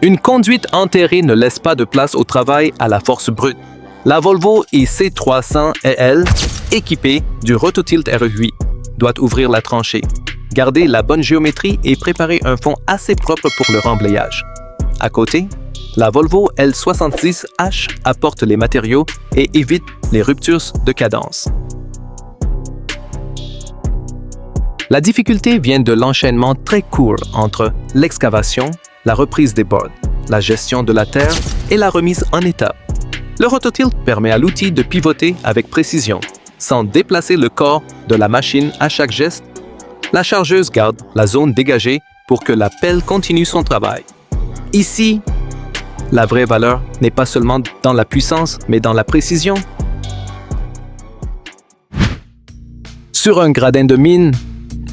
Une conduite enterrée ne laisse pas de place au travail à la force brute. La Volvo EC300EL, équipée du Rototilt RE8, doit ouvrir la tranchée, garder la bonne géométrie et préparer un fond assez propre pour le remblayage. À côté, la Volvo L70H apporte les matériaux et évite les ruptures de cadence. La difficulté vient de l'enchaînement très court entre l'excavation, la reprise des bords, la gestion de la terre et la remise en état. Le Rototilt permet à l'outil de pivoter avec précision, sans déplacer le corps de la machine à chaque geste. La chargeuse garde la zone dégagée pour que la pelle continue son travail. Ici, la vraie valeur n'est pas seulement dans la puissance, mais dans la précision. Sur un gradin de mine,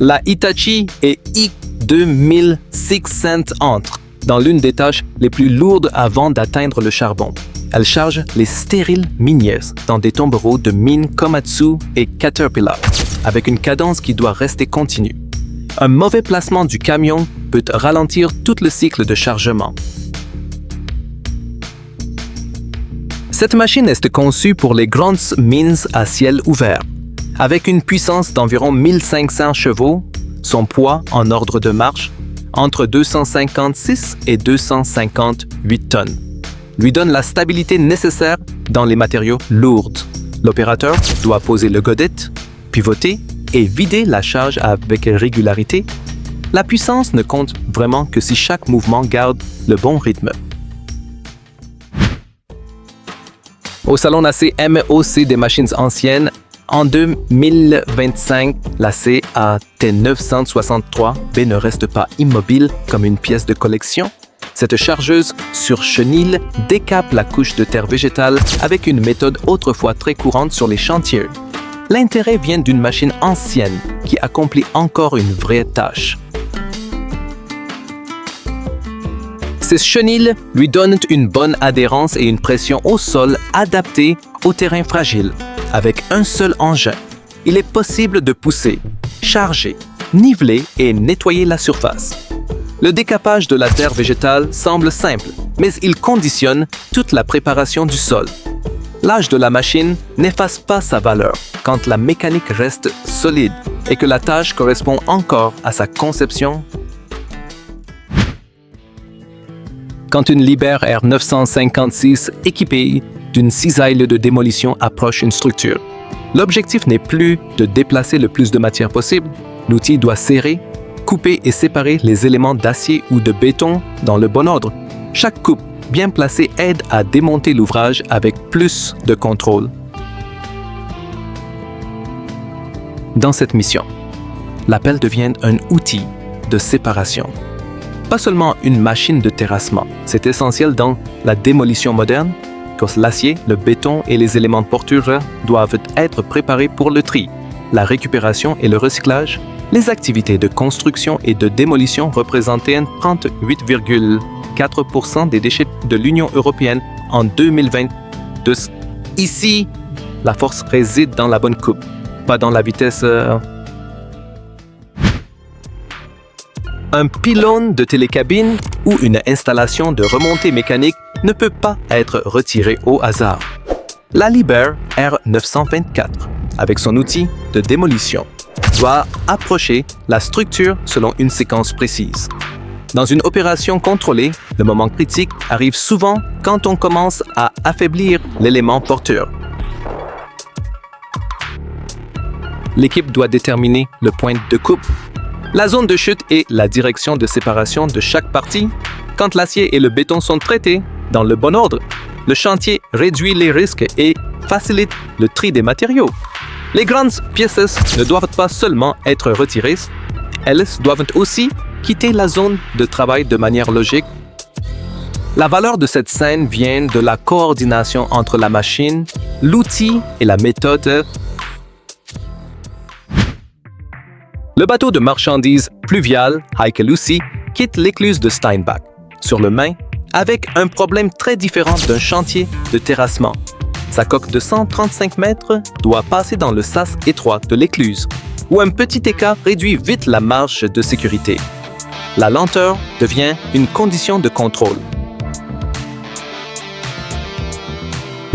la Hitachi EI2600 entre dans l'une des tâches les plus lourdes avant d'atteindre le charbon. Elle charge les stériles minières dans des tombereaux de mines Komatsu et Caterpillar, avec une cadence qui doit rester continue. Un mauvais placement du camion peut ralentir tout le cycle de chargement. Cette machine est conçue pour les grandes mines à ciel ouvert. Avec une puissance d'environ 1500 chevaux, son poids en ordre de marche, entre 256 et 258 tonnes, lui donne la stabilité nécessaire dans les matériaux lourds. L'opérateur doit poser le godet, pivoter et vider la charge avec régularité. La puissance ne compte vraiment que si chaque mouvement garde le bon rythme. Au salon AC MOC des machines anciennes, en 2025, la CAT963B ne reste pas immobile comme une pièce de collection. Cette chargeuse sur chenille décape la couche de terre végétale avec une méthode autrefois très courante sur les chantiers. L'intérêt vient d'une machine ancienne qui accomplit encore une vraie tâche. Ces chenilles lui donnent une bonne adhérence et une pression au sol adaptée au terrain fragile. Avec un seul engin, il est possible de pousser, charger, niveler et nettoyer la surface. Le décapage de la terre végétale semble simple, mais il conditionne toute la préparation du sol. L'âge de la machine n'efface pas sa valeur quand la mécanique reste solide et que la tâche correspond encore à sa conception. Quand une Liebherr R956 équipée d'une cisaille de démolition approche une structure, l'objectif n'est plus de déplacer le plus de matière possible. L'outil doit serrer, couper et séparer les éléments d'acier ou de béton dans le bon ordre. Chaque coupe bien placée aide à démonter l'ouvrage avec plus de contrôle. Dans cette mission, la pelle devient un outil de séparation. Pas seulement une machine de terrassement, c'est essentiel dans la démolition moderne, car l'acier, le béton et les éléments de porture doivent être préparés pour le tri, la récupération et le recyclage. Les activités de construction et de démolition représentaient 38,4% des déchets de l'Union européenne en 2022. Ici, la force réside dans la bonne coupe, pas dans la vitesse. Un pylône de télécabine ou une installation de remontée mécanique ne peut pas être retiré au hasard. La Liebherr R924, avec son outil de démolition, doit approcher la structure selon une séquence précise. Dans une opération contrôlée, le moment critique arrive souvent quand on commence à affaiblir l'élément porteur. L'équipe doit déterminer le point de coupe, la zone de chute et la direction de séparation de chaque partie. Quand l'acier et le béton sont traités dans le bon ordre, le chantier réduit les risques et facilite le tri des matériaux. Les grandes pièces ne doivent pas seulement être retirées, elles doivent aussi quitter la zone de travail de manière logique. La valeur de cette scène vient de la coordination entre la machine, l'outil et la méthode. Le bateau de marchandises pluvial Heike Lucy quitte l'écluse de Steinbach sur le Main avec un problème très différent d'un chantier de terrassement. Sa coque de 135 mètres doit passer dans le sas étroit de l'écluse, où un petit écart réduit vite la marge de sécurité. La lenteur devient une condition de contrôle.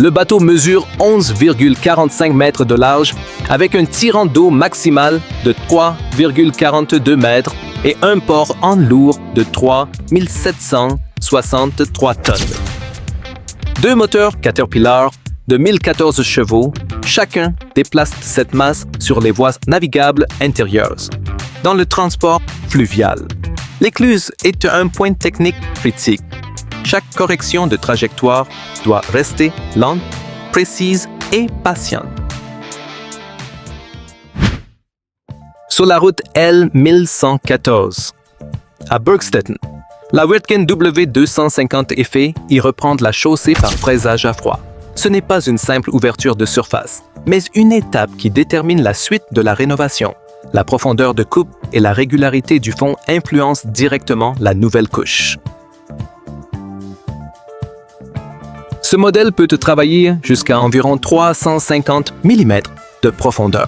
Le bateau mesure 11,45 mètres de large avec un tirant d'eau maximal de 3,42 mètres et un port en lourd de 3763 tonnes. Deux moteurs Caterpillar de 1014 chevaux, chacun déplace cette masse sur les voies navigables intérieures. Dans le transport fluvial, l'écluse est un point technique critique. Chaque correction de trajectoire doit rester lente, précise et patiente. Sur la route L1114, à Bergstetten, la Wirtgen W250 Effet y reprend la chaussée par fraisage à froid. Ce n'est pas une simple ouverture de surface, mais une étape qui détermine la suite de la rénovation. La profondeur de coupe et la régularité du fond influencent directement la nouvelle couche. Ce modèle peut travailler jusqu'à environ 350 mm de profondeur,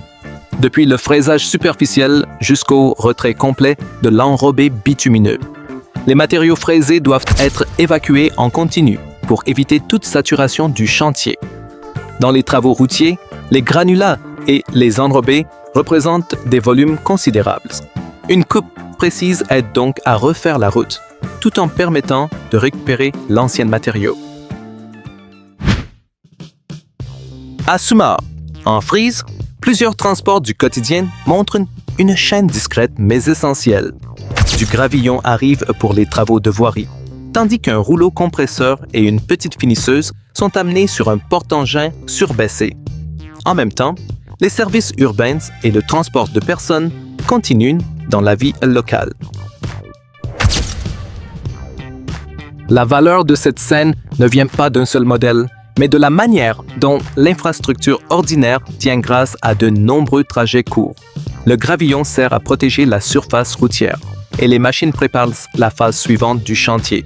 depuis le fraisage superficiel jusqu'au retrait complet de l'enrobé bitumineux. Les matériaux fraisés doivent être évacués en continu pour éviter toute saturation du chantier. Dans les travaux routiers, les granulats et les enrobés représentent des volumes considérables. Une coupe précise aide donc à refaire la route, tout en permettant de récupérer l'ancien matériau. À Sumar, en Frise, plusieurs transports du quotidien montrent une chaîne discrète mais essentielle. Du gravillon arrive pour les travaux de voirie, tandis qu'un rouleau compresseur et une petite finisseuse sont amenés sur un porte-engin surbaissé. En même temps, les services urbains et le transport de personnes continuent dans la vie locale. La valeur de cette scène ne vient pas d'un seul modèle, mais de la manière dont l'infrastructure ordinaire tient grâce à de nombreux trajets courts. Le gravillon sert à protéger la surface routière et les machines préparent la phase suivante du chantier.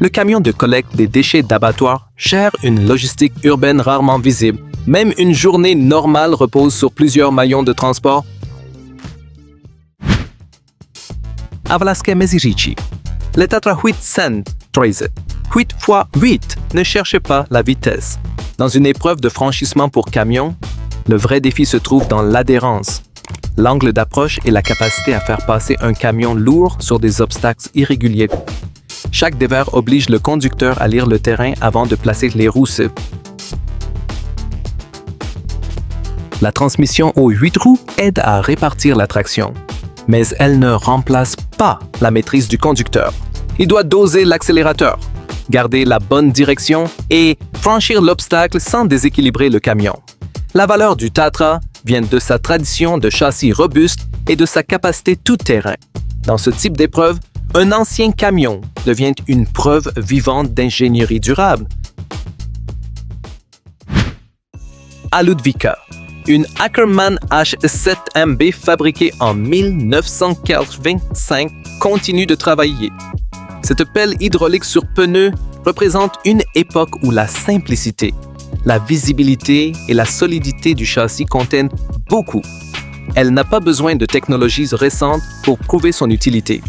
Le camion de collecte des déchets d'abattoir gère une logistique urbaine rarement visible. Même une journée normale repose sur plusieurs maillons de transport. À Valašské Meziříčí, l'état 830. 8 fois 8 ne cherchez pas la vitesse. Dans une épreuve de franchissement pour camion, le vrai défi se trouve dans l'adhérence, l'angle d'approche et la capacité à faire passer un camion lourd sur des obstacles irréguliers. Chaque dévers oblige le conducteur à lire le terrain avant de placer les roues. La transmission aux 8 roues aide à répartir la traction, mais elle ne remplace pas la maîtrise du conducteur. Il doit doser l'accélérateur, garder la bonne direction et franchir l'obstacle sans déséquilibrer le camion. La valeur du Tatra vient de sa tradition de châssis robuste et de sa capacité tout-terrain. Dans ce type d'épreuve, un ancien camion devient une preuve vivante d'ingénierie durable. À Ludvika, une Ackermann H7MB fabriquée en 1985 continue de travailler. Cette pelle hydraulique sur pneus représente une époque où la simplicité, la visibilité et la solidité du châssis contiennent beaucoup. Elle n'a pas besoin de technologies récentes pour prouver son utilité.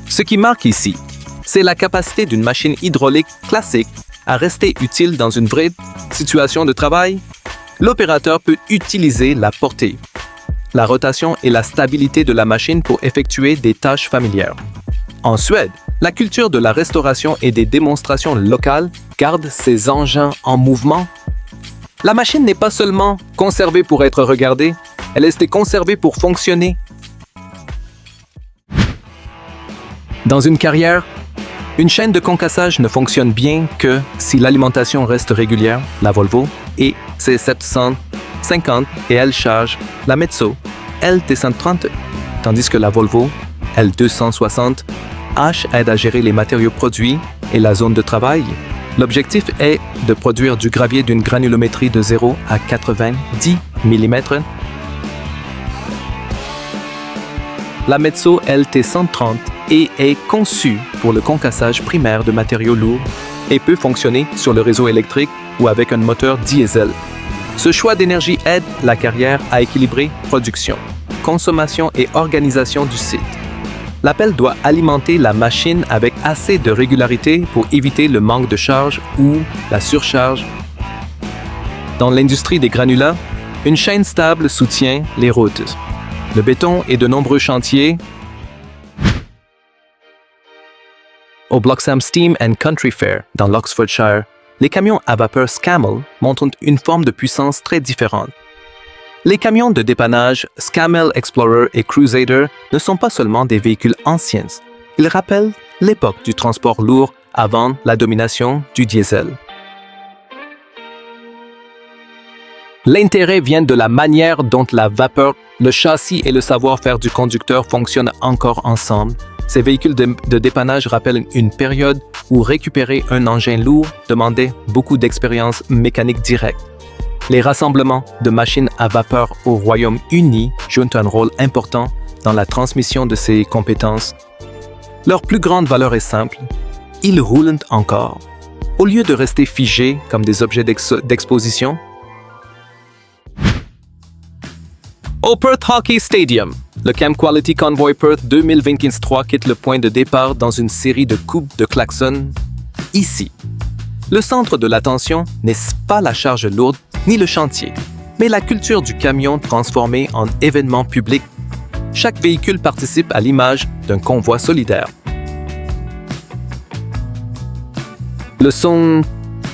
Ce qui marque ici, c'est la capacité d'une machine hydraulique classique à rester utile dans une vraie situation de travail. L'opérateur peut utiliser la portée, la rotation et la stabilité de la machine pour effectuer des tâches familières. En Suède, la culture de la restauration et des démonstrations locales garde ces engins en mouvement. La machine n'est pas seulement conservée pour être regardée, elle est conservée pour fonctionner. Dans une carrière, une chaîne de concassage ne fonctionne bien que si l'alimentation reste régulière, la Volvo et C750 et elle charge la Metso LT130, tandis que la Volvo L260 H aide à gérer les matériaux produits et la zone de travail. L'objectif est de produire du gravier d'une granulométrie de 0 à 90 mm. La Metso LT130 est conçue pour le concassage primaire de matériaux lourds et peut fonctionner sur le réseau électrique ou avec un moteur diesel. Ce choix d'énergie aide la carrière à équilibrer production, consommation et organisation du site. la pelle doit alimenter la machine avec assez de régularité pour éviter le manque de charge ou la surcharge. Dans l'industrie des granulats, une chaîne stable soutient les routes. Le béton et de nombreux chantiers. Au Bloxham Steam and Country Fair, dans l'Oxfordshire, les camions à vapeur Scammell montrent une forme de puissance très différente. Les camions de dépannage Scammell Explorer et Crusader ne sont pas seulement des véhicules anciens. Ils rappellent l'époque du transport lourd avant la domination du diesel. L'intérêt vient de la manière dont la vapeur, le châssis et le savoir-faire du conducteur fonctionnent encore ensemble. Ces véhicules de dépannage rappellent une période où récupérer un engin lourd demandait beaucoup d'expérience mécanique directe. Les rassemblements de machines à vapeur au Royaume-Uni jouent un rôle important dans la transmission de ces compétences. Leur plus grande valeur est simple, ils roulent encore. Au lieu de rester figés comme des objets d'exposition, au Perth Hockey Stadium, le Camp Quality Convoy Perth 2023 quitte le point de départ dans une série de coupes de klaxons ici. Le centre de l'attention n'est pas la charge lourde ni le chantier, mais la culture du camion transformé en événement public. Chaque véhicule participe à l'image d'un convoi solidaire. Le son,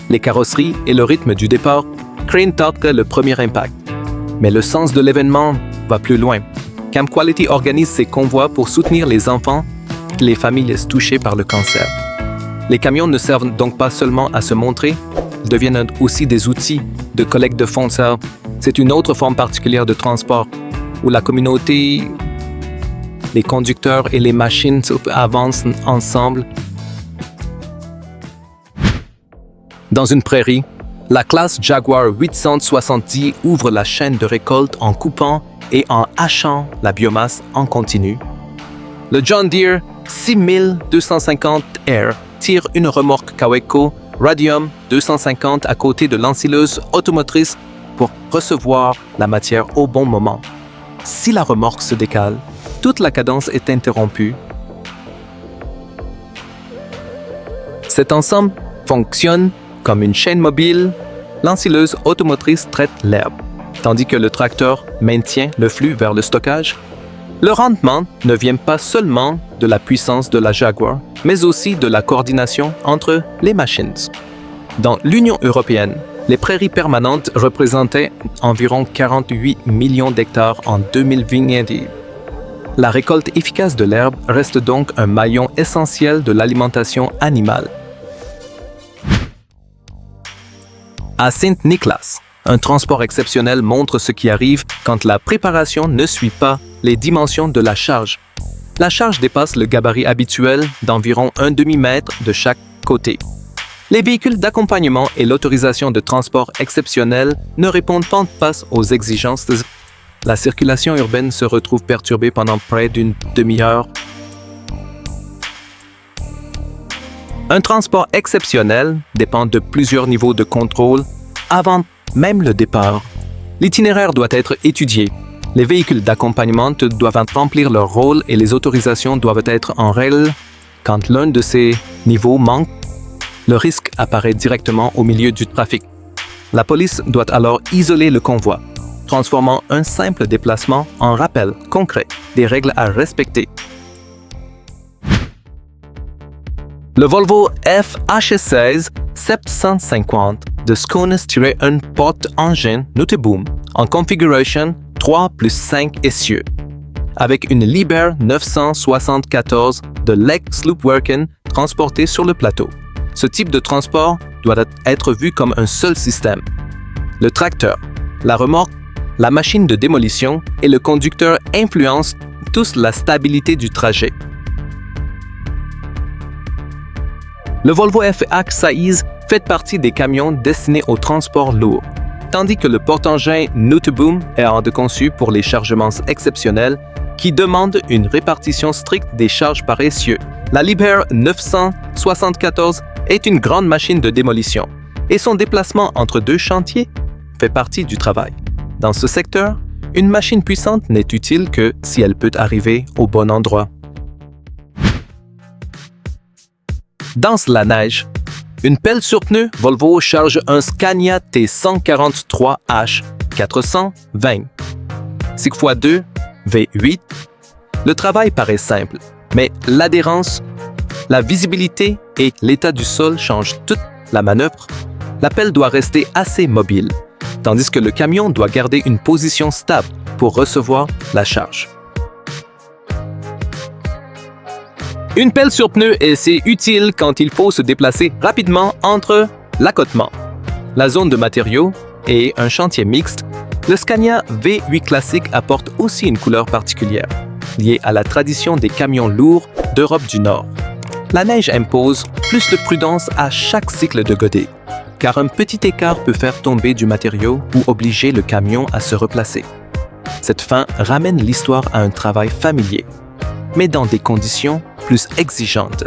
les carrosseries et le rythme du départ créent le premier impact. Mais le sens de l'événement va plus loin. Camp Quality organise ses convois pour soutenir les enfants et les familles touchées par le cancer. Les camions ne servent donc pas seulement à se montrer, ils deviennent aussi des outils de collecte de fonds. C'est une autre forme particulière de transport où la communauté, les conducteurs et les machines avancent ensemble. Dans une prairie, la classe Jaguar 870 ouvre la chaîne de récolte en coupant et en hachant la biomasse en continu. Le John Deere 6250R tire une remorque Kaweco Radium 250 à côté de l'ensileuse automotrice pour recevoir la matière au bon moment. Si la remorque se décale, toute la cadence est interrompue. Cet ensemble fonctionne comme une chaîne mobile. L'ensileuse automotrice traite l'herbe, tandis que le tracteur maintient le flux vers le stockage. Le rendement ne vient pas seulement de la puissance de la Jaguar, mais aussi de la coordination entre les machines. Dans l'Union européenne, les prairies permanentes représentaient environ 48 millions d'hectares en 2020. La récolte efficace de l'herbe reste donc un maillon essentiel de l'alimentation animale. À Saint-Nicolas, un transport exceptionnel montre ce qui arrive quand la préparation ne suit pas les dimensions de la charge. La charge dépasse le gabarit habituel d'environ un demi-mètre de chaque côté. Les véhicules d'accompagnement et l'autorisation de transport exceptionnel ne répondent pas aux exigences. La circulation urbaine se retrouve perturbée pendant près d'une demi-heure. Un transport exceptionnel dépend de plusieurs niveaux de contrôle avant même le départ. L'itinéraire doit être étudié. Les véhicules d'accompagnement doivent remplir leur rôle et les autorisations doivent être en règle. Quand l'un de ces niveaux manque, le risque apparaît directement au milieu du trafic. La police doit alors isoler le convoi, transformant un simple déplacement en rappel concret des règles à respecter. Le Volvo FH16 750 de Skones tire un porte-engin Noteboom en configuration 3+5 essieux, avec une Liebherr 974 de Lek Sloopwerken transportée sur le plateau. Ce type de transport doit être vu comme un seul système. Le tracteur, la remorque, la machine de démolition et le conducteur influencent tous la stabilité du trajet. Le Volvo FH16 fait partie des camions destinés au transport lourd, tandis que le porte-engin Noteboom est conçu pour les chargements exceptionnels qui demandent une répartition stricte des charges par essieu. La Liebherr 974 est une grande machine de démolition et son déplacement entre deux chantiers fait partie du travail. Dans ce secteur, une machine puissante n'est utile que si elle peut arriver au bon endroit. Dans la neige, une pelle sur pneu Volvo charge un Scania T143H 420. 6x2 V8. Le travail paraît simple, mais l'adhérence, la visibilité et l'état du sol changent toute la manœuvre. La pelle doit rester assez mobile, tandis que le camion doit garder une position stable pour recevoir la charge. Une pelle sur pneu est assez utile quand il faut se déplacer rapidement entre l'accotement, la zone de matériaux et un chantier mixte. Le Scania V8 classique apporte aussi une couleur particulière, liée à la tradition des camions lourds d'Europe du Nord. La neige impose plus de prudence à chaque cycle de godet, car un petit écart peut faire tomber du matériau ou obliger le camion à se replacer. Cette fin ramène l'histoire à un travail familier, mais dans des conditions plus exigeantes.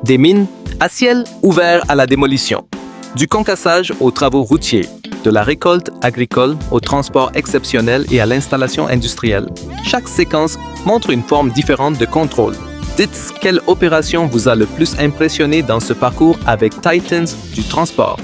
Des mines à ciel ouvert à la démolition, du concassage aux travaux routiers, de la récolte agricole au transport exceptionnel et à l'installation industrielle. Chaque séquence montre une forme différente de contrôle. Dites quelle opération vous a le plus impressionné dans ce parcours avec Titans du transport.